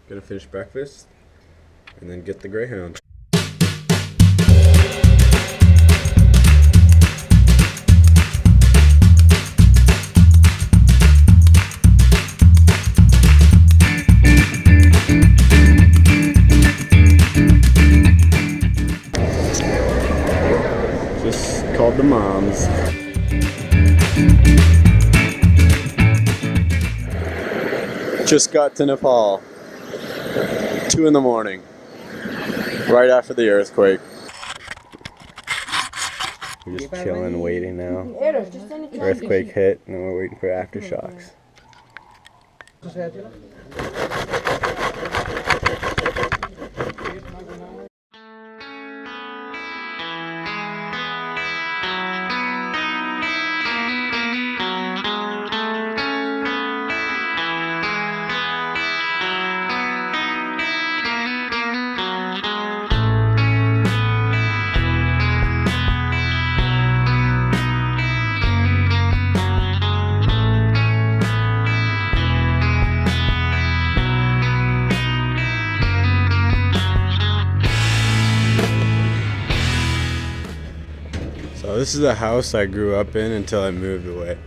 Gonna finish breakfast and then get the Greyhound. Just called the moms. Just got to Nepal. 2 in the morning. Right after the earthquake. We're just chilling, waiting now. Earthquake hit, and then we're waiting for aftershocks. So this is the house I grew up in until I moved away.